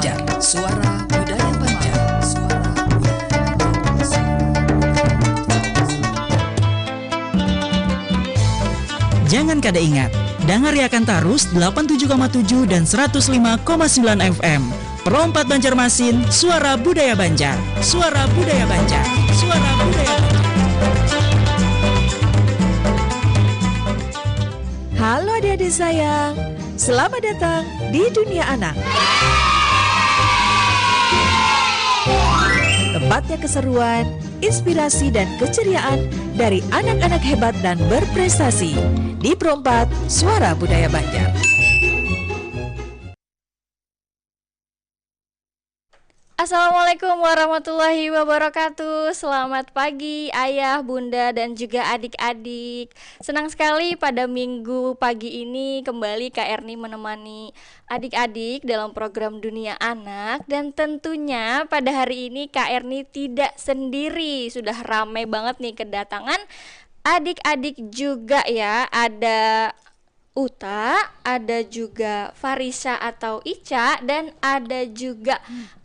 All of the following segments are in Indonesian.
Banjar, suara budaya Banjar, suara Jangan kada ingat, dengar akan tarus 87,7 dan 105,9 FM. Perompat Banjarmasin, suara budaya Banjar, suara budaya Banjar, suara budaya Banjar. Halo adik-adik sayang, selamat datang di dunia anak. Tempatnya keseruan, inspirasi dan keceriaan dari anak-anak hebat dan berprestasi di Perompat Suara Budaya Banjar. Assalamualaikum warahmatullahi wabarakatuh. Selamat pagi ayah, bunda, dan juga adik-adik. Senang sekali pada minggu pagi ini kembali Kak Erni menemani adik-adik dalam program Dunia Anak. Dan tentunya pada hari ini Kak Erni tidak sendiri. Sudah ramai banget nih kedatangan adik-adik juga ya. Ada Uta, ada juga Farisa atau Ica, dan ada juga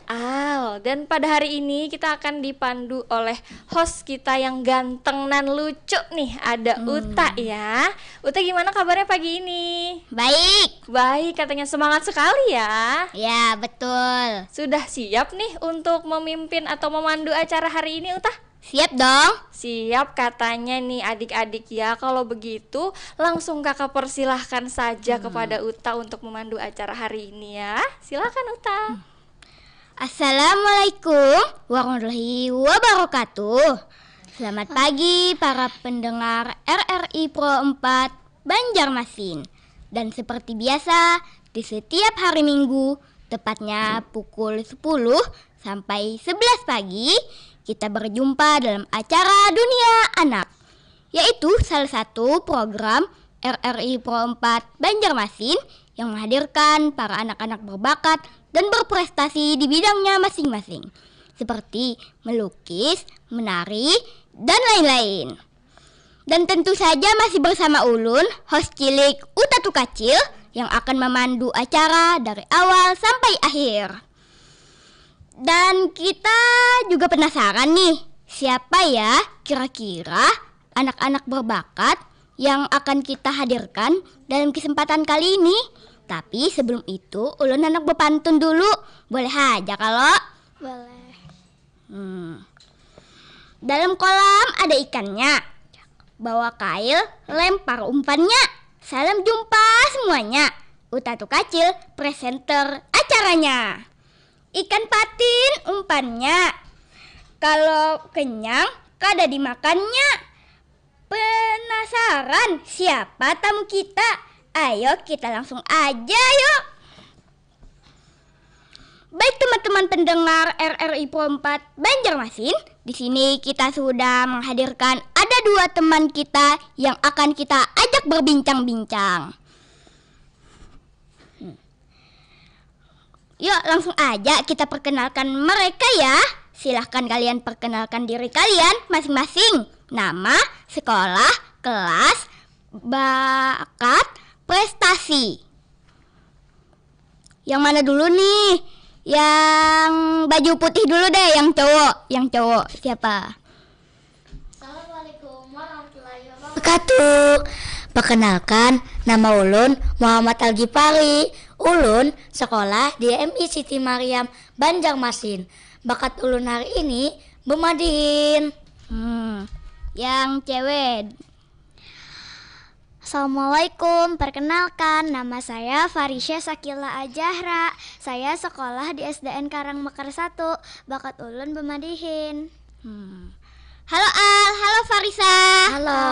Al. Dan pada hari ini kita akan dipandu oleh host kita yang ganteng dan lucu nih. Ada Uta ya. Uta, gimana kabarnya pagi ini? Baik. Baik, katanya semangat sekali ya. Ya, betul. Sudah siap nih untuk memimpin atau memandu acara hari ini, Uta? Siap dong. Siap katanya nih adik-adik ya. Kalau begitu langsung kakak persilahkan saja kepada Uta untuk memandu acara hari ini ya. Silakan Uta. Assalamualaikum warahmatullahi wabarakatuh. Selamat pagi para pendengar RRI Pro 4 Banjarmasin. Dan seperti biasa, di setiap hari Minggu, tepatnya pukul 10 sampai 11 pagi, kita berjumpa dalam acara Dunia Anak, yaitu salah satu program RRI Pro 4 Banjarmasin yang menghadirkan para anak-anak berbakat dan berprestasi di bidangnya masing-masing, seperti melukis, menari, dan lain-lain. Dan tentu saja masih bersama Ulun, host cilik Uta Tukacil, yang akan memandu acara dari awal sampai akhir. Dan kita juga penasaran nih, siapa ya kira-kira anak-anak berbakat yang akan kita hadirkan dalam kesempatan kali ini. Tapi sebelum itu, Ulun anak berpantun dulu. Boleh aja kalau? Boleh. Dalam kolam ada ikannya. Bawa kail, lempar umpannya. Salam jumpa semuanya. Uta Tukacil, presenter acaranya. Ikan patin umpannya. Kalau kenyang, kada dimakannya. Penasaran siapa tamu kita? Ayo kita langsung aja yuk. Baik teman-teman pendengar RRI Pro 4 Banjarmasin, di sini kita sudah menghadirkan ada dua teman kita yang akan kita ajak berbincang-bincang. Yuk langsung aja kita perkenalkan mereka ya. Silahkan kalian perkenalkan diri kalian masing-masing. Nama, sekolah, kelas, bakat, prestasi. Yang mana dulu nih? Yang baju putih dulu deh, yang cowok. Yang cowok siapa? Assalamualaikum warahmatullahi Wabarakatuh. Perkenalkan, nama Ulun Muhammad Al-Ghifari. Ulun sekolah di MI Siti Mariam Banjarmasin. Bakat Ulun hari ini bermadin. Yang cewek. Assalamualaikum, perkenalkan nama saya Farisya Sakila Ajahra. Saya sekolah di SDN Karangmekar 1, bakat Ulun bermadihin. Halo Al, halo Farisa. Halo.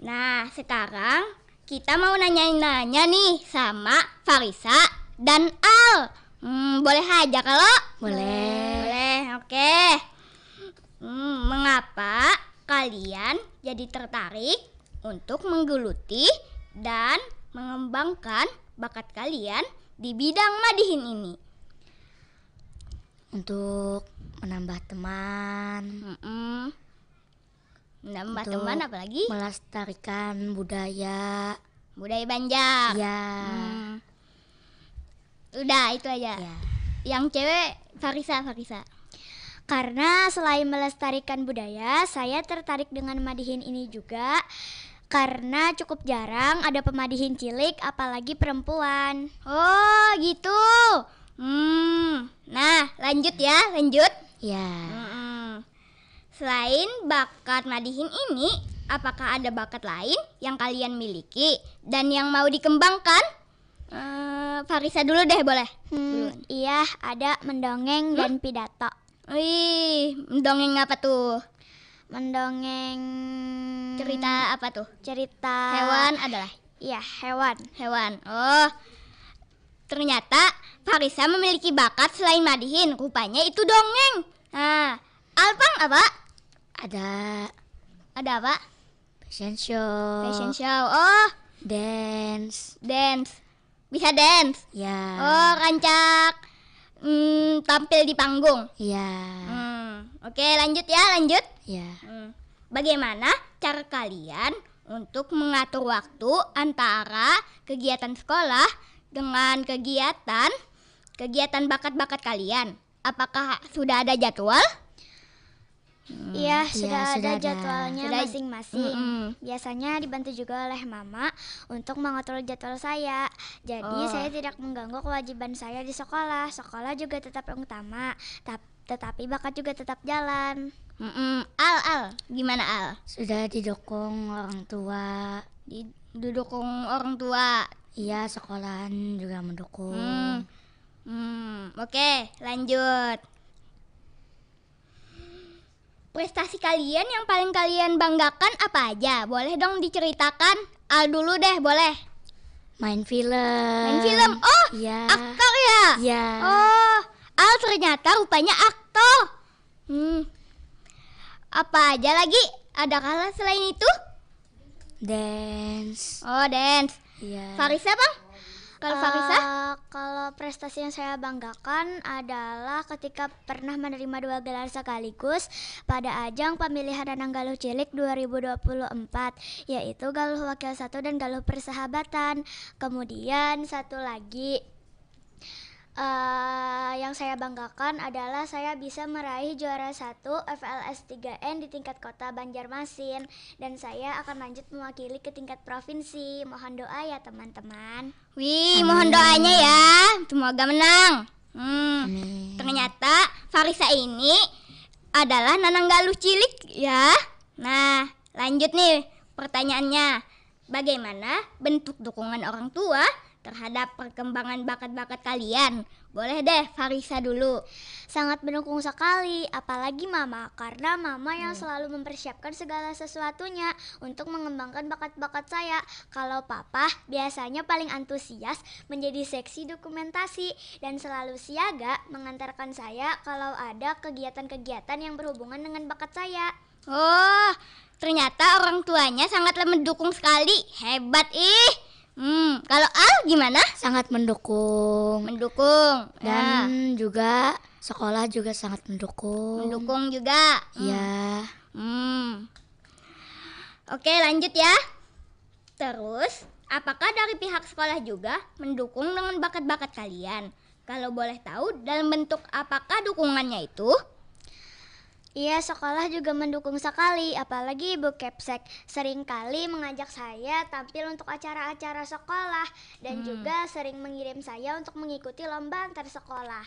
Nah sekarang kita mau nanya-nanya nih sama Farisa dan Al. Boleh aja kalau? Boleh, oke. Mengapa kalian jadi tertarik untuk menggeluti dan mengembangkan bakat kalian di bidang madihin ini? Untuk menambah teman. Menambah teman apalagi? Melestarikan budaya Banjar. Ya. Udah, itu aja. Ya. Yang cewek Farisa. Karena selain melestarikan budaya, saya tertarik dengan madihin ini juga karena cukup jarang ada pemadihin cilik apalagi perempuan. Oh, gitu. Nah, lanjut. Ya. Selain bakat madihin ini, apakah ada bakat lain yang kalian miliki dan yang mau dikembangkan? Farisa dulu deh, boleh? Iya, ada mendongeng dan pidato. Wih, mendongeng apa tuh? Mendongeng Cerita apa tuh? cerita Hewan adalah? Iya, hewan. Oh, ternyata Farisa memiliki bakat selain madihin. Rupanya itu dongeng. Nah, Alpang apa? Ada apa? Fashion show. Fashion show. Oh, Dance. bisa dance. Ya. Oh, rancak tampil di panggung. Ya. Oke, lanjut. Ya. Bagaimana cara kalian untuk mengatur waktu antara kegiatan sekolah dengan kegiatan bakat-bakat kalian? Apakah sudah ada jadwal? Iya, sudah sudah ada ada. jadwalnya Sudah- masing-masing. Biasanya dibantu juga oleh mama untuk mengatur jadwal saya. Jadi saya tidak mengganggu kewajiban saya di sekolah. Sekolah juga tetap yang utama, tetapi bakat juga tetap jalan. Al, gimana Al? Sudah didukung orang tua. Didukung orang tua. Iya, sekolahan juga mendukung. Oke, lanjut. Prestasi kalian yang paling kalian banggakan apa aja? Boleh dong diceritakan. Al dulu deh, boleh. Main film. Oh, Iya. aktor ya? Iya. Oh, Al ternyata rupanya aktor. Apa aja lagi? Adakah selain itu? Dance. Oh, dance. Iya. Farisa, Bang? Kalau Farisa? Kalau prestasi yang saya banggakan adalah ketika pernah menerima 2 gelar sekaligus pada ajang pemilihan Danang Galuh Cilik 2024, yaitu Galuh Wakil 1 dan Galuh Persahabatan. Kemudian satu lagi yang saya banggakan adalah saya bisa meraih juara 1 FLS 3N di tingkat kota Banjarmasin, dan saya akan lanjut mewakili ke tingkat provinsi. Mohon doa ya teman-teman. Wih, mohon doanya ya. Semoga menang. Amin. Ternyata Farisa ini adalah Nanang Galuh Cilik ya. Nah, lanjut nih pertanyaannya. Bagaimana bentuk dukungan orang tua terhadap perkembangan bakat-bakat kalian? Boleh deh Farisa dulu. Sangat mendukung sekali, apalagi mama, karena mama yang selalu mempersiapkan segala sesuatunya untuk mengembangkan bakat-bakat saya. Kalau papa biasanya paling antusias menjadi seksi dokumentasi dan selalu siaga mengantarkan saya kalau ada kegiatan-kegiatan yang berhubungan dengan bakat saya. Oh, ternyata orang tuanya sangatlah mendukung sekali. Hebat ih. Kalau Al gimana? Sangat mendukung. Mendukung. Dan juga sekolah juga sangat mendukung. Mendukung juga. Ya. Oke, lanjut ya. Terus, apakah dari pihak sekolah juga mendukung dengan bakat-bakat kalian? Kalau boleh tahu, dalam bentuk apakah dukungannya itu? Iya, sekolah juga mendukung sekali, apalagi Ibu Kepsek seringkali mengajak saya tampil untuk acara-acara sekolah dan juga sering mengirim saya untuk mengikuti lomba antar sekolah.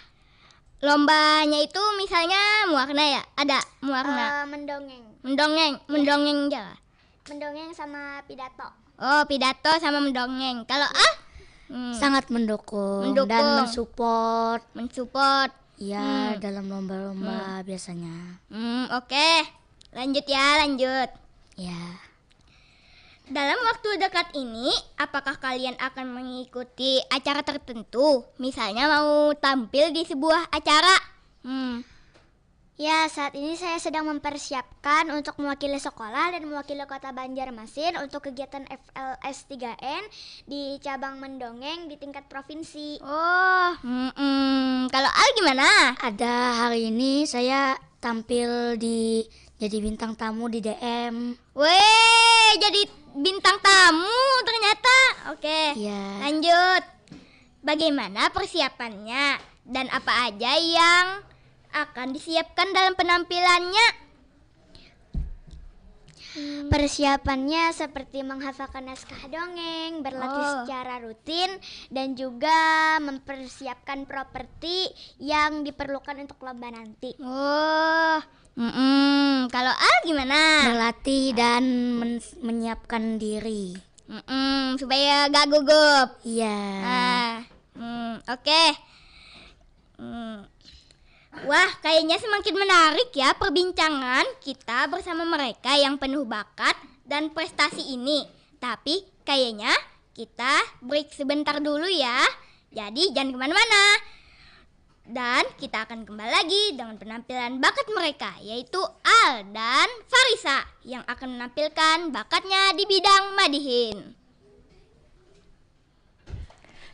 Lombanya itu misalnya muarna ya? Ada muarna. Mendongeng. Mendongeng aja. Mendongeng sama pidato. Oh, pidato sama mendongeng. Kalau Sangat mendukung. Mendukung. Dan mensupport. mensupport. Dalam lomba-lomba biasanya. Oke. Lanjut ya, lanjut. Ya. Dalam waktu dekat ini, apakah kalian akan mengikuti acara tertentu? Misalnya mau tampil di sebuah acara? Ya, saat ini saya sedang mempersiapkan untuk mewakili sekolah dan mewakili kota Banjarmasin untuk kegiatan FLS 3N di cabang mendongeng di tingkat provinsi. Oh, kalau Al gimana? Ada hari ini saya tampil jadi bintang tamu di DM. Weh, jadi bintang tamu ternyata. Oke, Iya. lanjut. bagaimana persiapannya dan apa aja yang akan disiapkan dalam penampilannya? Persiapannya seperti menghafalkan naskah dongeng, berlatih secara rutin, dan juga mempersiapkan properti yang diperlukan untuk lomba nanti. Kalau Al gimana? Berlatih dan menyiapkan diri. Supaya gak gugup. Iya. Oke. Wah, kayaknya semakin menarik ya perbincangan kita bersama mereka yang penuh bakat dan prestasi ini. Tapi kayaknya kita break sebentar dulu ya. Jadi jangan kemana-mana. Dan kita akan kembali lagi dengan penampilan bakat mereka, yaitu Al dan Farisa yang akan menampilkan bakatnya di bidang madihin.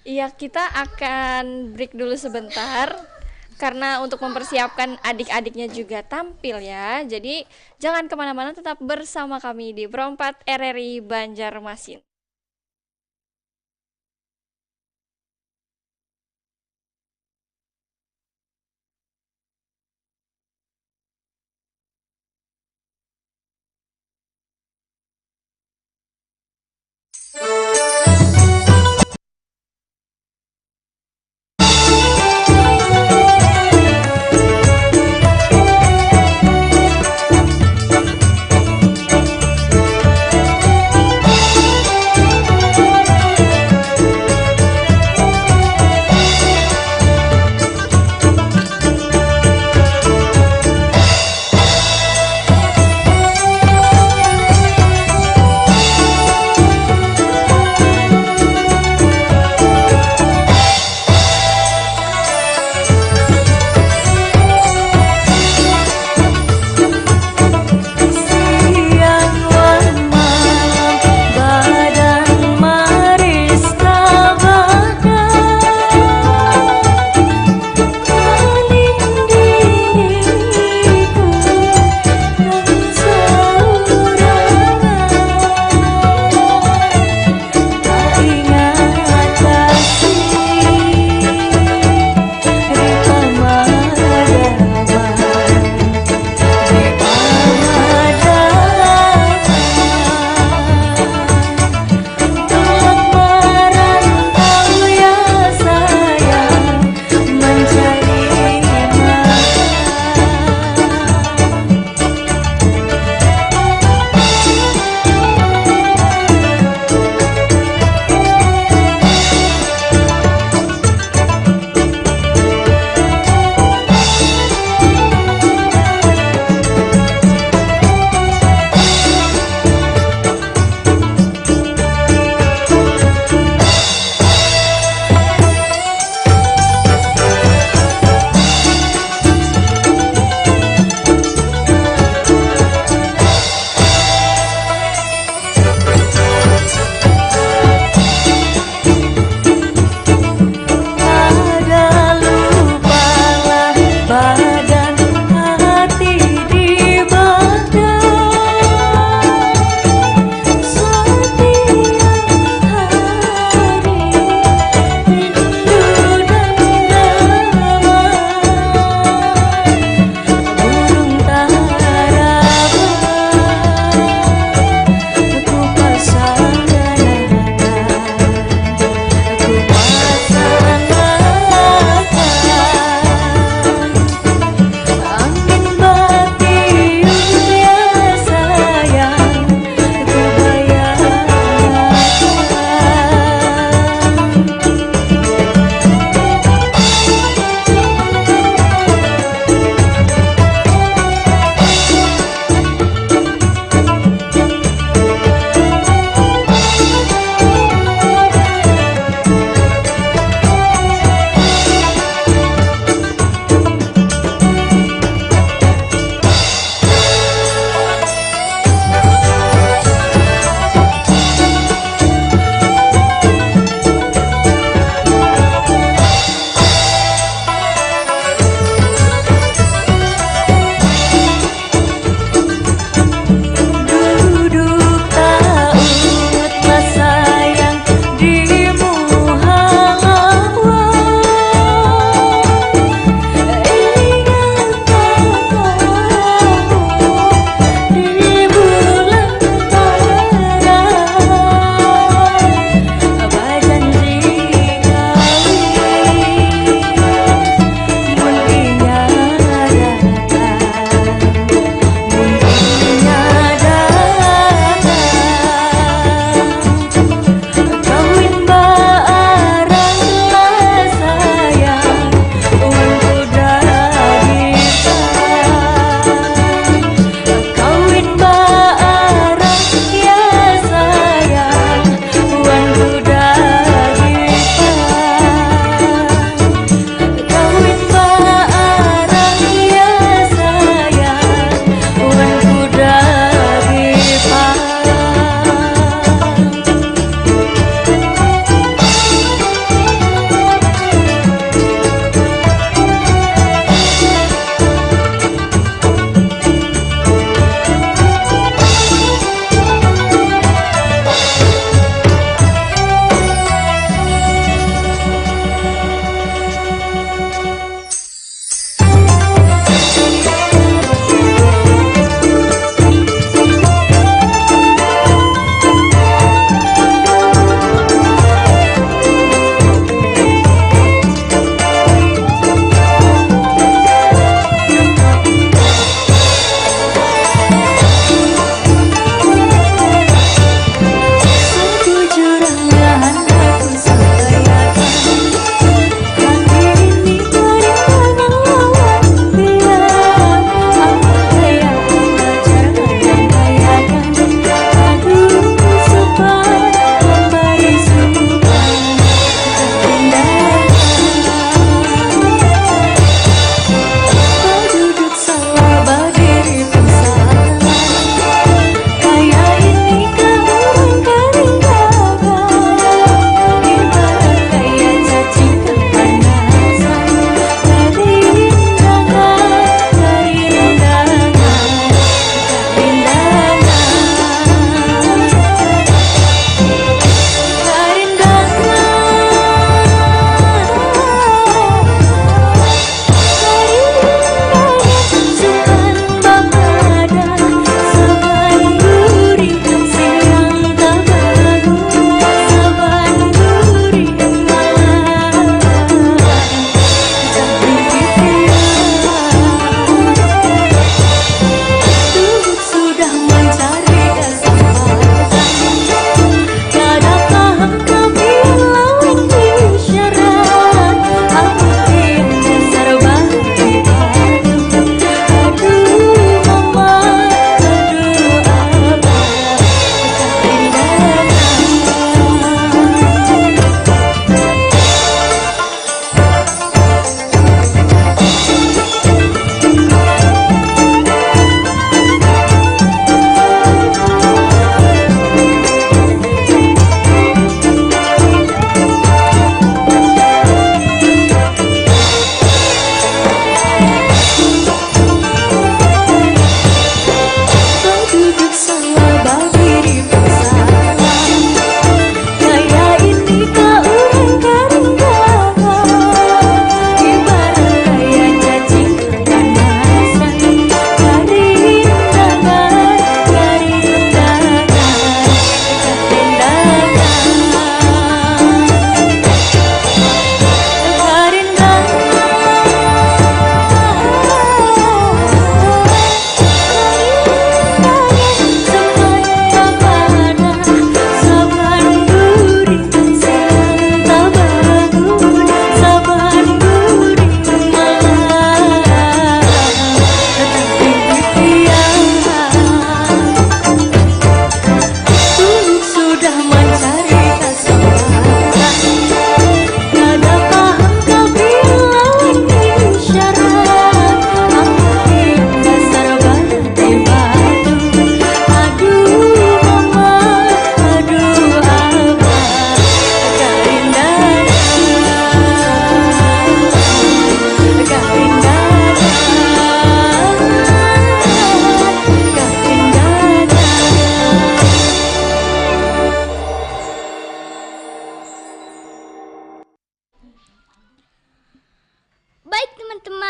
Iya, kita akan break dulu sebentar karena untuk mempersiapkan adik-adiknya juga tampil ya. Jadi jangan kemana-mana, tetap bersama kami di Pro 4 RRI Banjarmasin.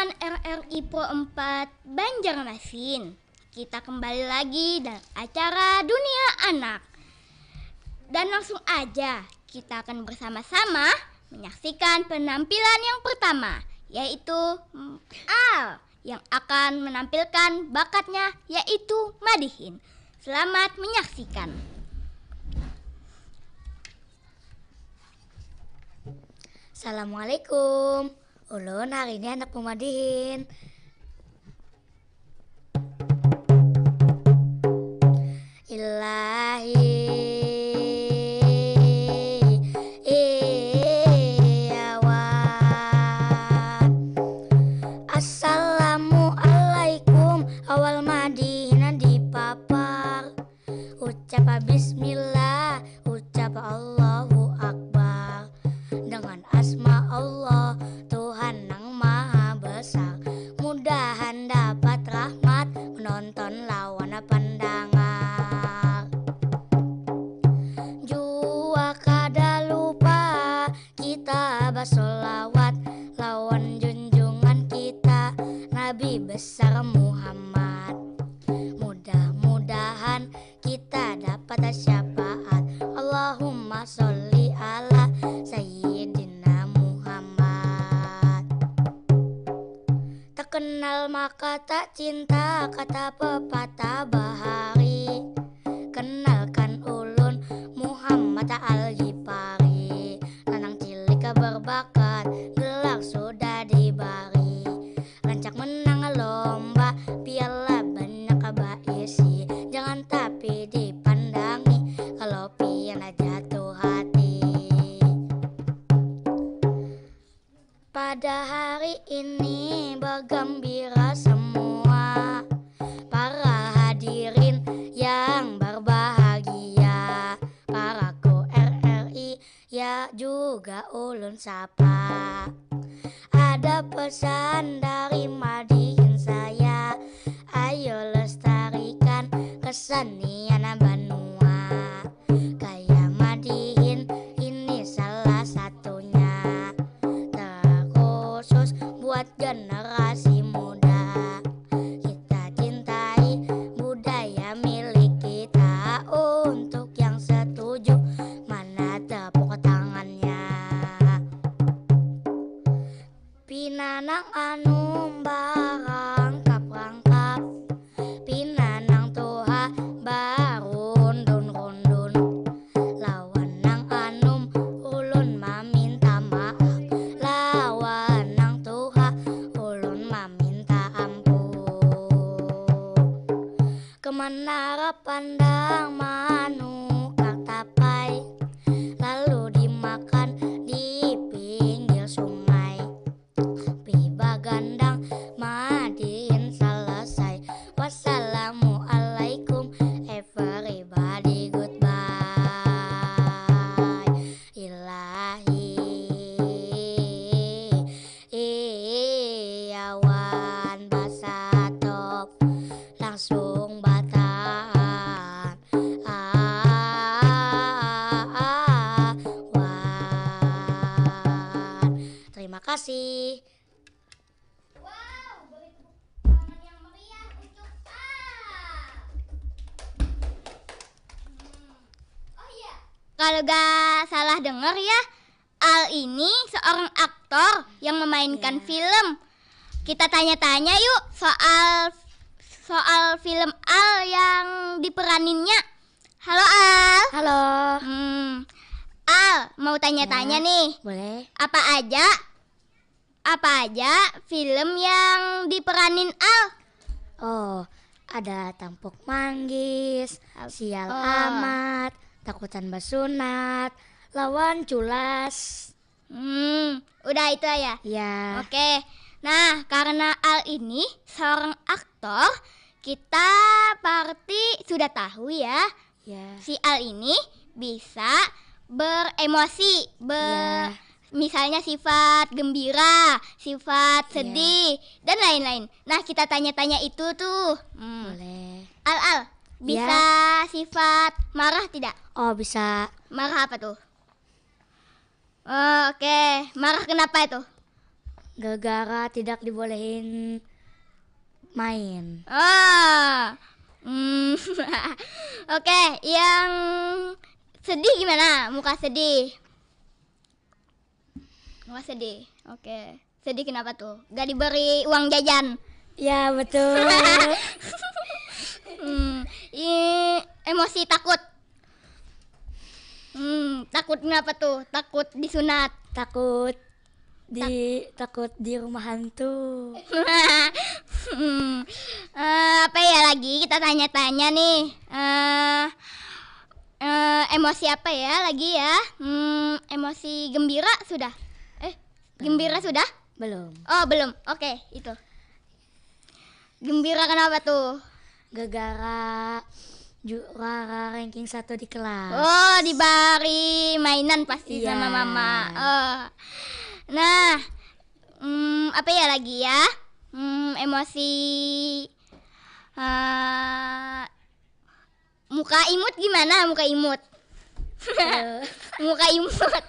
pendengar RRI Pro 4 Banjarmasin. Kita kembali lagi dalam acara Dunia Anak. Dan langsung aja kita akan bersama-sama menyaksikan penampilan yang pertama, yaitu Al yang akan menampilkan bakatnya, yaitu Madihin. Selamat menyaksikan. Assalamualaikum. Ulun hari ini anak Madihin. Ilahi Assalamualaikum. Awal Madihin dipapar, ucap bismillah, ucap Allahu Akbar. Dengan asma Allah, Tuhan yang maha besar, mudahan dapat rahmat menonton lawan pandangan. Jua kada lupa kita bersolawat lawan junjungan kita Nabi besar Muhammad. Mudah-mudahan kita dapat syafaat. Allahumma sholli ala Sayyidina Muhammad. Tak kenal maka tak cinta, kata pepatah bahari. Kenalkan ulun Muhammad Al-Ghifari. Lanang cilik berbakat, gelar sudah dibari. Rancak menang lomba, piala banyak baisi. Jangan tapi dipandangi, kalau piala jatuh hati. Pada hari ini bergembira semua para hadirin yang berbahagia. Paraku RRI ya juga ulun sapa. Ada pesan dari Madihin saya, ayo lestarikan kesenian Banua. Kayak Madihin ini salah satunya, terkhusus buat generasi muda. Kita cintai budaya milik kita. Untuk yang setuju, mana tepuk tangannya. Pinanang anum barang rangkap, pinanang tuha barundun-rundun. Lawan nang anum ulun meminta maaf, lawan nang tuha ulun meminta ampun. Kemenara pandang manukar tapai, lalu dimakan di pinggir sungai. Piba gandang Madihin selesai. Wassalamualaikum everybody, goodbye. Ilahi awan basatop langsung batahan. Wan. Terima kasih. Kalau gak salah dengar ya, Al ini seorang aktor yang memainkan film. Kita tanya-tanya yuk soal film Al yang diperaninnya. Halo Al. Halo. Al, mau tanya-tanya nih. Boleh. Apa aja film yang diperanin Al? Oh, ada Tampuk Manggis, Sial Amat, Takutan Basunat, Lawan Culas. Udah itu ya? Ya. Oke. Nah, karena Al ini seorang aktor, kita pasti sudah tahu ya. Ya. Si Al ini bisa beremosi, misalnya sifat gembira, sifat sedih, dan lain-lain. Nah, kita tanya-tanya itu tuh. Boleh. Al, bisa sifat marah tidak? Oh, bisa. Marah apa tuh? Oke, marah kenapa itu? Gara-gara tidak dibolehin main. Oke, yang sedih gimana? Muka sedih. Muka sedih. Oke. Sedih kenapa tuh? Gak diberi uang jajan. Ya betul. Emosi takut. Takut kenapa tuh? Takut disunat. Takut di rumah hantu. Apa ya lagi? Kita tanya-tanya nih. Emosi apa ya lagi ya? Emosi gembira sudah? Gembira sudah? Belum. Oh belum. Oke, itu. Gembira kenapa tuh? Gara-gara juara ranking 1 di kelas. Oh, diberi mainan pasti Iya. sama mama. Oh. Nah, apa ya lagi ya? Emosi muka imut gimana? Muka imut. Muka imut.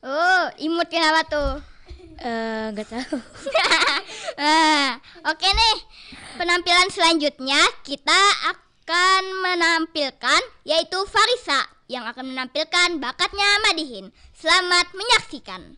Oh, imut kenapa tuh? Nggak tahu. Oke nih, penampilan selanjutnya kita akan menampilkan yaitu Farisa yang akan menampilkan bakatnya Madihin. Selamat menyaksikan.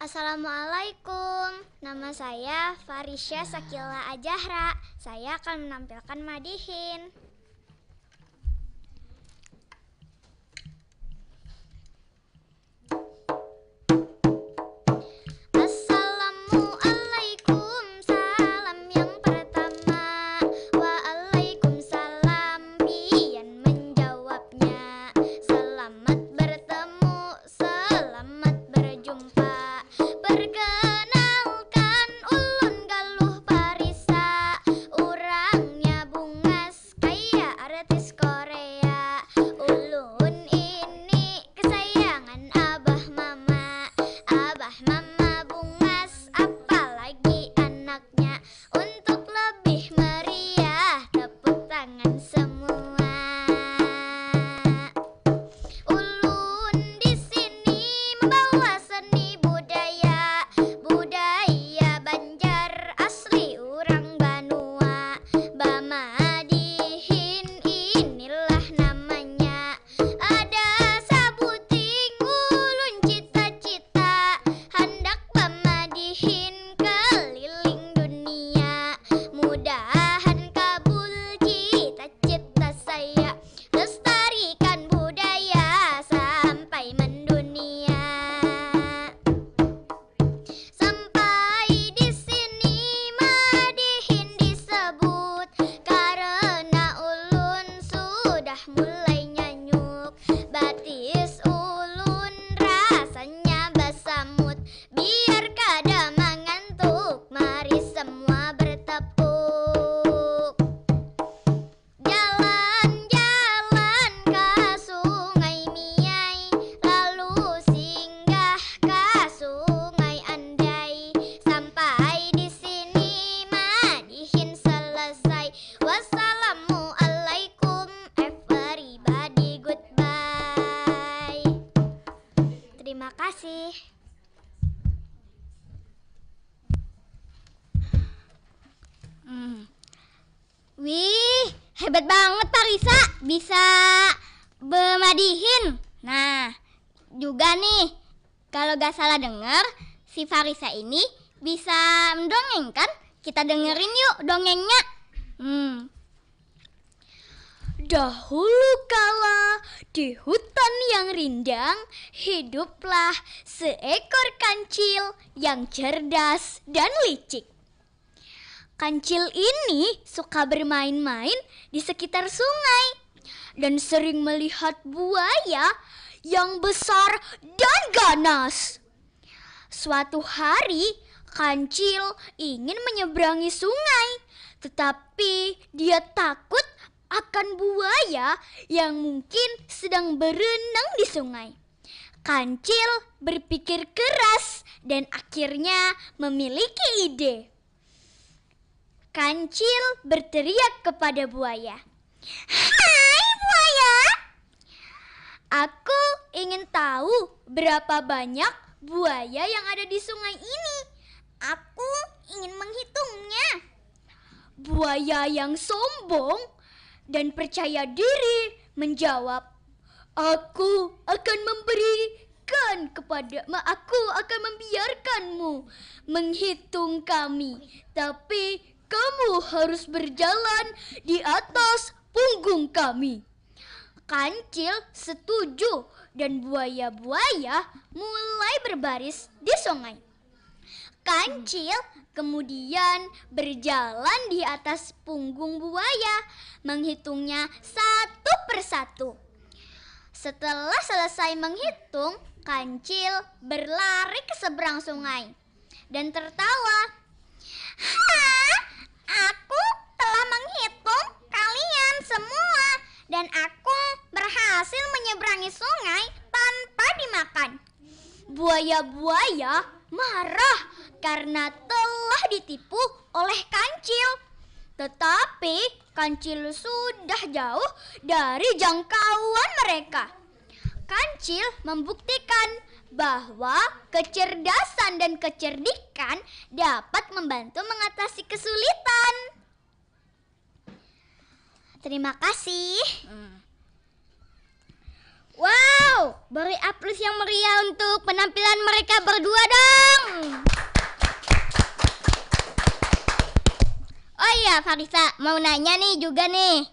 Assalamualaikum, nama saya Farisya Sakila Ajahra. Saya akan menampilkan Madihin. Assalamualaikum, salam yang pertama. Waalaikumsalam, pian menjawabnya. Selamat bertemu, selamat berjumpa. Perkenalkan ulun Galuh Farisa, urangnya bungas kaya artis Korea. Ulun ini kesayangan abah mama bungas apalagi anaknya. Untuk lebih meriah tepuk tangan semua. Ulun di sini membawa seni budaya Banjar asli urang Banua. Bamadihin inilah namanya. Ada sabuting ulun cita-cita, hendak Bamadihin keliling dunia. Mudahan kabul cita-cita saya, lestarikan budaya sampai mendunia. Sampai di sini Madihin disebut, karena ulun sudah mulai nyanyuk. Batis ulun rasanya basamut, biar kada mengantuk, mari semua bertepuk. Jalan-jalan ke Sungai Miai, lalu singgah ke Sungai Andai. Sampai di sini Madihin selesai. Wassalamualaikum everybody, goodbye. Terima kasih. Wih, hebat banget Farisa, bisa Bemadihin. Nah, juga nih, kalau gak salah dengar, si Farisa ini bisa mendongeng kan? Kita dengerin yuk dongengnya. Dahulu kala di hutan yang rindang hiduplah seekor kancil yang cerdas dan licik. Kancil ini suka bermain-main di sekitar sungai dan sering melihat buaya yang besar dan ganas. Suatu hari, kancil ingin menyeberangi sungai, tetapi dia takut akan buaya yang mungkin sedang berenang di sungai. Kancil berpikir keras dan akhirnya memiliki ide. Kancil berteriak kepada buaya. Hai buaya, aku ingin tahu berapa banyak buaya yang ada di sungai ini. Aku ingin menghitungnya. Buaya yang sombong dan percaya diri menjawab, aku akan membiarkanmu menghitung kami, tapi kamu harus berjalan di atas punggung kami. Kancil setuju dan buaya-buaya mulai berbaris di sungai. Kancil kemudian berjalan di atas punggung buaya, menghitungnya satu persatu. Setelah selesai menghitung, Kancil berlari ke seberang sungai dan tertawa. Hah, aku telah menghitung kalian semua dan aku berhasil menyeberangi sungai tanpa dimakan. Buaya-buaya marah karena telah ditipu oleh Kancil. Tetapi Kancil sudah jauh dari jangkauan mereka. Kancil membuktikan bahwa kecerdasan dan kecerdikan dapat membantu mengatasi kesulitan. Terima kasih. Wow, beri aplaus yang meriah untuk penampilan mereka berdua dong. Oh iya, Farisa mau nanya nih juga nih.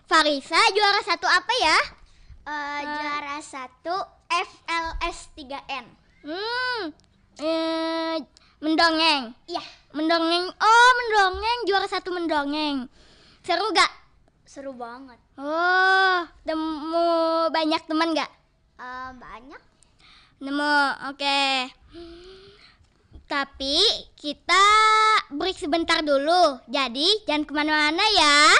Farisa juara 1 apa ya? Juara 1 FLS 3N. Mendongeng. Iya. Mendongeng. Oh, mendongeng, juara 1 mendongeng. Seru gak? Seru banget. Oh, temu banyak teman gak? Banyak. Nemu, oke. Tapi kita break sebentar dulu. Jadi jangan kemana-mana ya.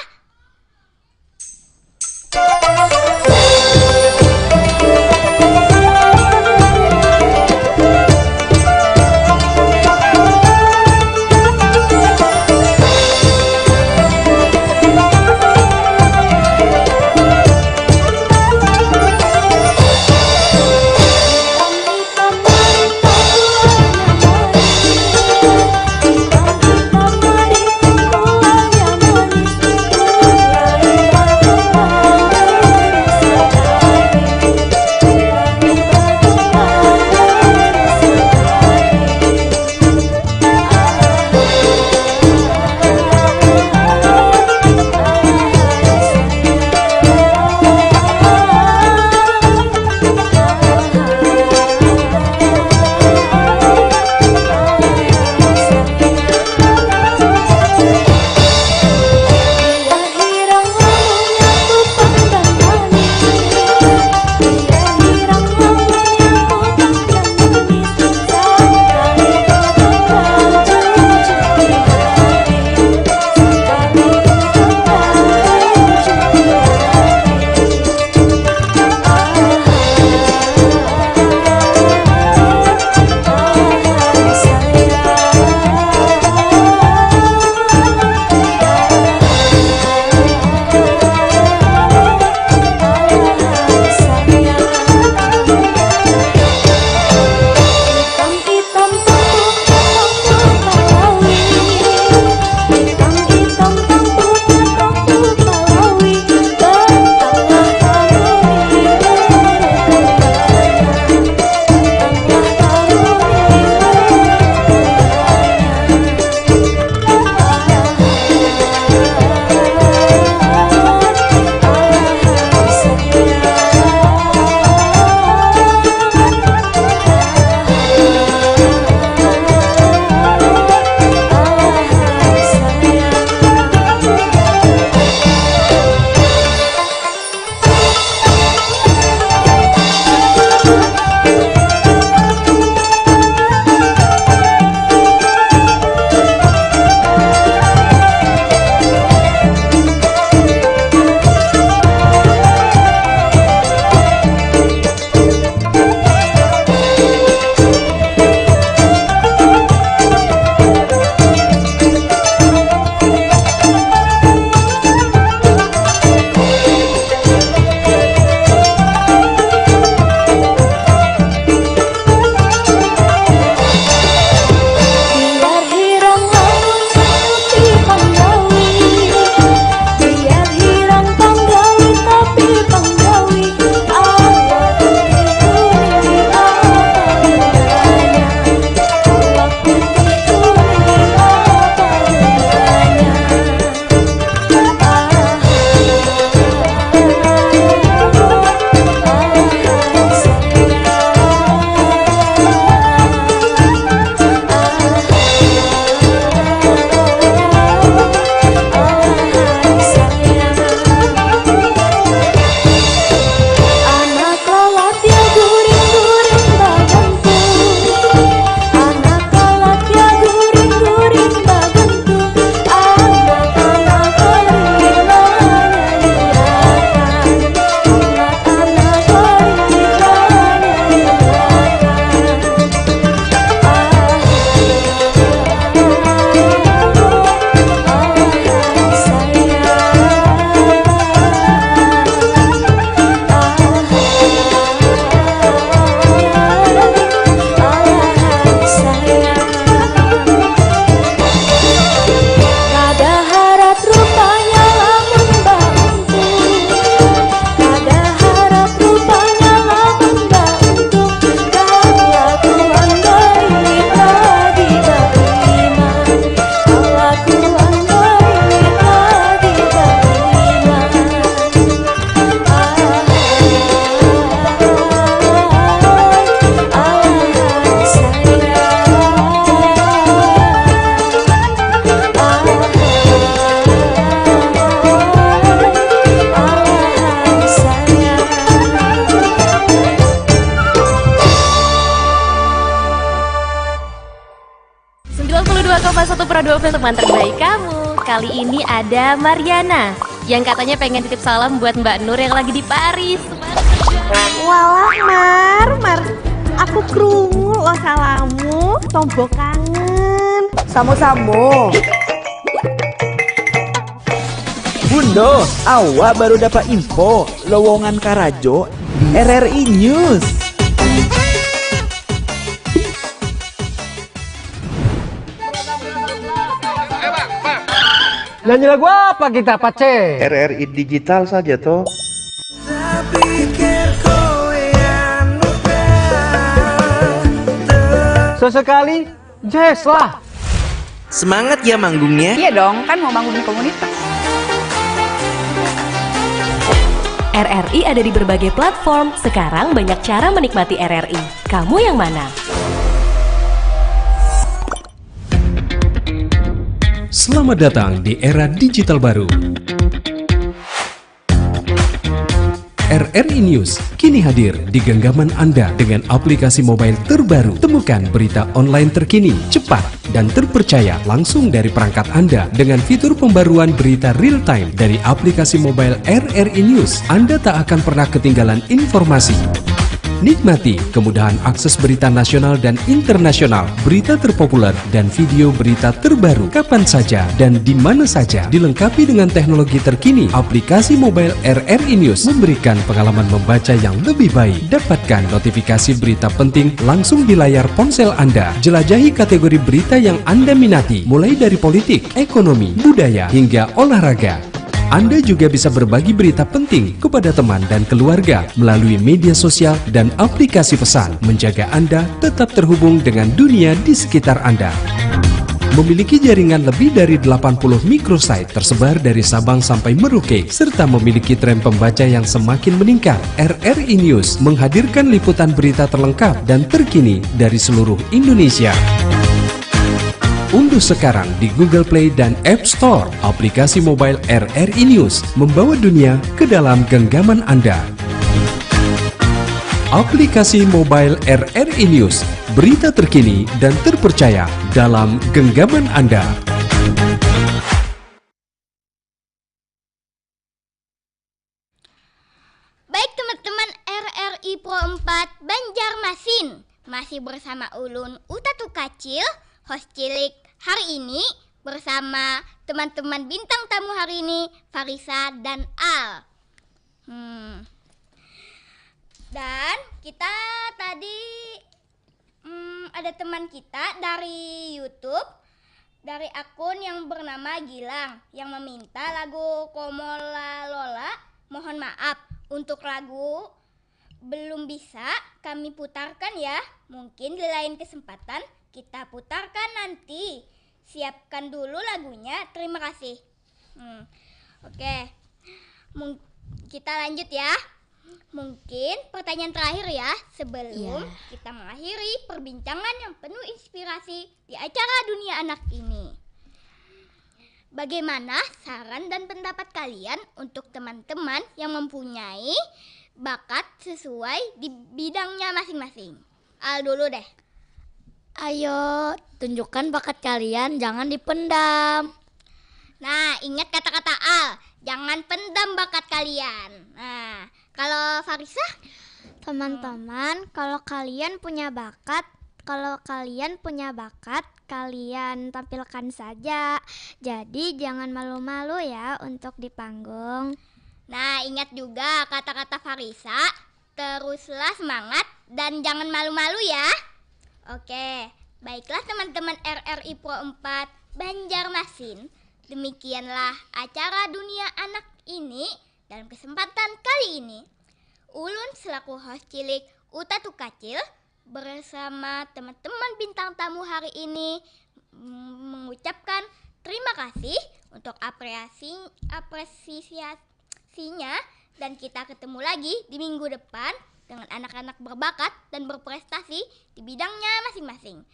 102,1 Pro 2 teman terbaik kamu. Kali ini ada Mariana yang katanya pengen titip salam buat Mbak Nur yang lagi di Paris. Walah Mar, aku krungu lo salamu, tombok kangen. Samo-samo. Bundo, awak baru dapat info lowongan Karajo di RRI News. Nyanyi lagu apa kita, Pace? RRI digital saja toh. Sesekali jazz lah. Semangat ya manggungnya. Iya dong, kan mau bangun komunitas. RRI ada di berbagai platform. Sekarang banyak cara menikmati RRI. Kamu yang mana? Selamat datang di era digital baru. RRI News kini hadir di genggaman Anda dengan aplikasi mobile terbaru. Temukan berita online terkini, cepat, dan terpercaya langsung dari perangkat Anda dengan fitur pembaruan berita real time dari aplikasi mobile RRI News. Anda tak akan pernah ketinggalan informasi. Nikmati kemudahan akses berita nasional dan internasional, berita terpopuler, dan video berita terbaru kapan saja dan di mana saja. Dilengkapi dengan teknologi terkini, aplikasi mobile RRI News memberikan pengalaman membaca yang lebih baik. Dapatkan notifikasi berita penting langsung di layar ponsel Anda. Jelajahi kategori berita yang Anda minati, mulai dari politik, ekonomi, budaya, hingga olahraga. Anda juga bisa berbagi berita penting kepada teman dan keluarga melalui media sosial dan aplikasi pesan, menjaga Anda tetap terhubung dengan dunia di sekitar Anda. Memiliki jaringan lebih dari 80 microsite tersebar dari Sabang sampai Merauke, serta memiliki tren pembaca yang semakin meningkat. RRI News menghadirkan liputan berita terlengkap dan terkini dari seluruh Indonesia. Unduh sekarang di Google Play dan App Store aplikasi mobile RRI News, membawa dunia ke dalam genggaman Anda. Aplikasi mobile RRI News, berita terkini dan terpercaya dalam genggaman Anda. Baik teman-teman RRI Pro 4 Banjarmasin, masih bersama Ulun Utatu Kacil, host cilik hari ini bersama teman-teman bintang tamu hari ini, Farisa dan Al. Dan kita tadi ada teman kita dari YouTube, dari akun yang bernama Gilang, yang meminta lagu Komola Lola. Mohon maaf untuk lagu belum bisa kami putarkan ya. Mungkin di lain kesempatan kita putarkan nanti. Siapkan dulu lagunya. Terima kasih. Oke. Kita lanjut ya. Mungkin pertanyaan terakhir ya sebelum kita mengakhiri perbincangan yang penuh inspirasi di acara Dunia Anak ini. Bagaimana saran dan pendapat kalian untuk teman-teman yang mempunyai bakat sesuai di bidangnya masing-masing? Al dulu deh. Ayo, tunjukkan bakat kalian, jangan dipendam. Nah, ingat kata-kata Al, jangan pendam bakat kalian. Nah, kalau Farisa? Teman-teman, kalau kalian punya bakat, kalian tampilkan saja. Jadi jangan malu-malu ya untuk di panggung. Nah, ingat juga kata-kata Farisa, teruslah semangat dan jangan malu-malu ya. Oke, baiklah teman-teman RRI Pro 4 Banjarmasin. Demikianlah acara Dunia Anak ini dalam kesempatan kali ini. Ulun selaku host cilik Utatu Kacil bersama teman-teman bintang tamu hari ini mengucapkan terima kasih untuk apresiasinya, dan kita ketemu lagi di minggu depan dengan anak-anak berbakat dan berprestasi di bidangnya masing-masing.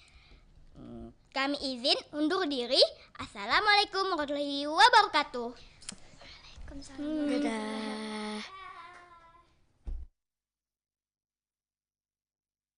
Kami izin undur diri. Assalamualaikum warahmatullahi wabarakatuh. Waalaikumsalam. Dadah.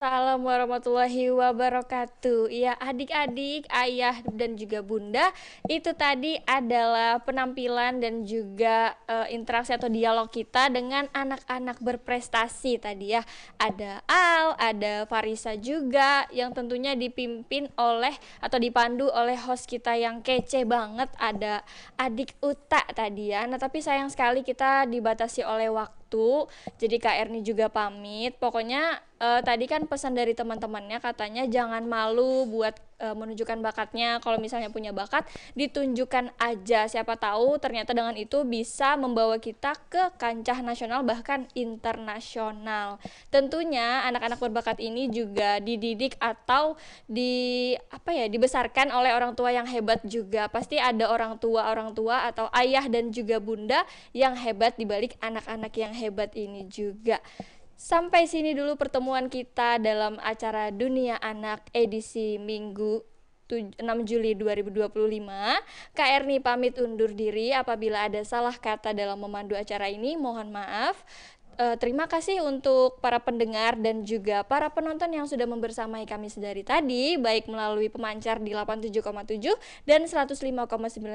Assalamualaikum warahmatullahi wabarakatuh. Ya, adik-adik, ayah dan juga bunda, itu tadi adalah penampilan dan juga interaksi atau dialog kita dengan anak-anak berprestasi tadi ya. Ada Al, ada Farisa juga yang tentunya dipimpin oleh atau dipandu oleh host kita yang kece banget, ada Adik Uta tadi ya. Nah, tapi sayang sekali kita dibatasi oleh waktu. Jadi Kak Erni juga pamit. Pokoknya tadi kan pesan dari teman-temannya katanya jangan malu buat menunjukkan bakatnya. Kalau misalnya punya bakat, ditunjukkan aja. Siapa tahu ternyata dengan itu bisa membawa kita ke kancah nasional bahkan internasional. Tentunya anak-anak berbakat ini juga dididik atau dibesarkan oleh orang tua yang hebat juga. Pasti ada orang tua atau ayah dan juga bunda yang hebat dibalik anak-anak yang hebat ini juga. Sampai sini dulu pertemuan kita dalam acara Dunia Anak edisi Minggu 6 Juli 2025. Kak Erni pamit undur diri. Apabila ada salah kata dalam memandu acara ini, mohon maaf. Terima kasih untuk para pendengar dan juga para penonton yang sudah membersamai kami sedari tadi, baik melalui pemancar di 87,7 dan 105,9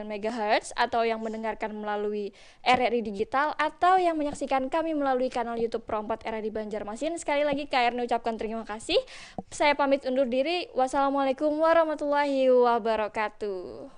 MHz, atau yang mendengarkan melalui RRI Digital, atau yang menyaksikan kami melalui kanal YouTube Pro 4 RRI Banjarmasin. Sekali lagi Kak Erni ucapkan terima kasih. Saya pamit undur diri. Wassalamualaikum warahmatullahi wabarakatuh.